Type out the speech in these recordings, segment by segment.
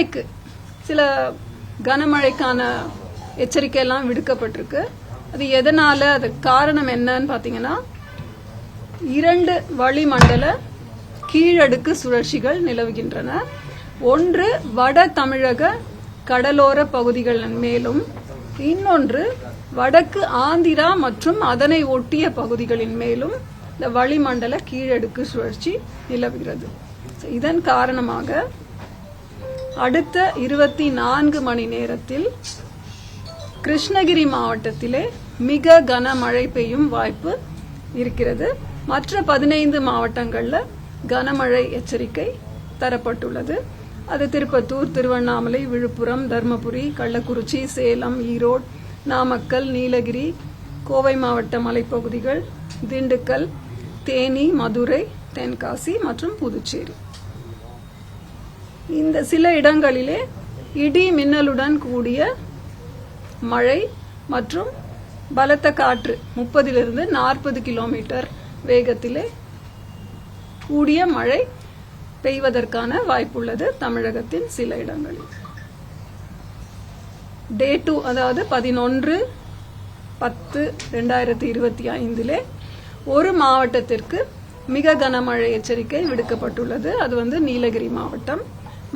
நாளைக்கு சில கனமழைக்கான எச்சரிக்கை எல்லாம் விடுக்கப்பட்டிருக்கு. அது எதனால, அது காரணம் என்னன்னு பாத்தீங்கன்னா, 2 வளிமண்டல கீழடுக்கு சுழற்சிகள் நிலவுகின்றன. ஒன்று வட தமிழக கடலோர பகுதிகளின் மேலும், இன்னொன்று வடக்கு ஆந்திரா மற்றும் அதனை ஒட்டிய பகுதிகளின் மேலும் இந்த வளிமண்டல கீழடுக்கு சுழற்சி நிலவுகிறது. இதன் காரணமாக அடுத்த 24 மணி நேரத்தில் கிருஷ்ணகிரி மாவட்டத்திலே மிக கனமழை பெய்யும் வாய்ப்பு இருக்கிறது. மற்ற 15 மாவட்டங்கள்ல கனமழை எச்சரிக்கை தரப்பட்டுள்ளது. அது திருப்பத்தூர், திருவண்ணாமலை, விழுப்புரம், தர்மபுரி, கள்ளக்குறிச்சி, சேலம், ஈரோடு, நாமக்கல், நீலகிரி, கோவை மாவட்ட மலைப்பகுதிகள், திண்டுக்கல், தேனி, மதுரை, தென்காசி மற்றும் புதுச்சேரி. இந்த சில இடங்களிலே இடி மின்னலுடன் கூடிய மழை மற்றும் பலத்த காற்று 30 to 40 கிலோமீட்டர் வேகத்திலே கூடிய மழை பெய்வதற்கான வாய்ப்புள்ளது தமிழகத்தின் சில இடங்களில். டே 2, அதாவது 11/10/2025 ஒரு மாவட்டத்திற்கு மிக கனமழை எச்சரிக்கை விடுக்கப்பட்டுள்ளது. அது நீலகிரி மாவட்டம்.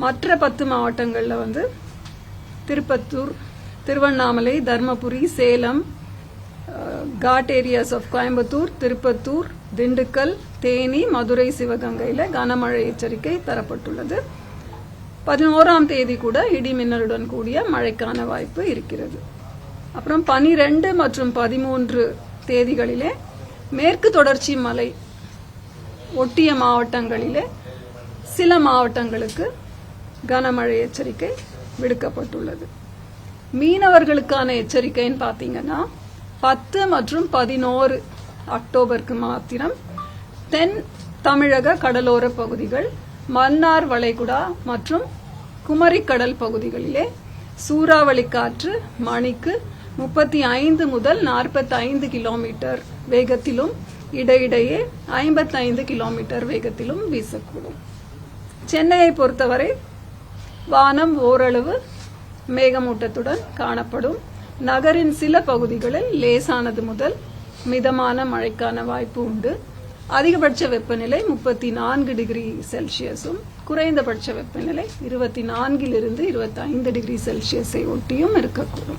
மற்ற 10 மாவட்டங்கள்ல திருப்பத்தூர், திருவண்ணாமலை, தர்மபுரி, சேலம், காட் ஏரியாஸ் ஆஃப் கோயம்புத்தூர், திருப்பத்தூர், திண்டுக்கல், தேனி, மதுரை, சிவகங்கையில கனமழை எச்சரிக்கை தரப்பட்டுள்ளது. 11ஆம் தேதி கூட இடி மின்னலுடன் கூடிய மழைக்கான வாய்ப்பு இருக்கிறது. அப்புறம் 12 மற்றும் 13 தேதிகளிலே மேற்கு தொடர்ச்சி மலை ஒட்டிய மாவட்டங்களிலே சில மாவட்டங்களுக்கு கனமழை எச்சரிக்கை விடுக்கப்பட்டுள்ளது. மீனவர்களுக்கான எச்சரிக்கைன்னு பாத்தீங்கன்னா 10 மற்றும் 11 அக்டோபருக்கு மாத்திரம் தென் தமிழக கடலோர பகுதிகள், மன்னார் வளைகுடா மற்றும் குமரிக்கடல் பகுதிகளிலே சூறாவளி காற்று மணிக்கு 35 முதல் 45 கிலோமீட்டர் வேகத்திலும் இடையிடையே 55 கிலோமீட்டர் வேகத்திலும் வீசக்கூடும். சென்னையை பொறுத்தவரை வானம் ஓரளவு மேகமூட்டத்துடன் காணப்படும். நகரின் சில பகுதிகளில் லேசானது முதல் மிதமான மழைக்கான வாய்ப்பு உண்டு. அதிகபட்ச வெப்பநிலை 34 டிகிரி செல்சியஸும் குறைந்தபட்ச வெப்பநிலை 24 to 25 டிகிரி செல்சியஸை ஒட்டியும் இருக்கக்கூடும்.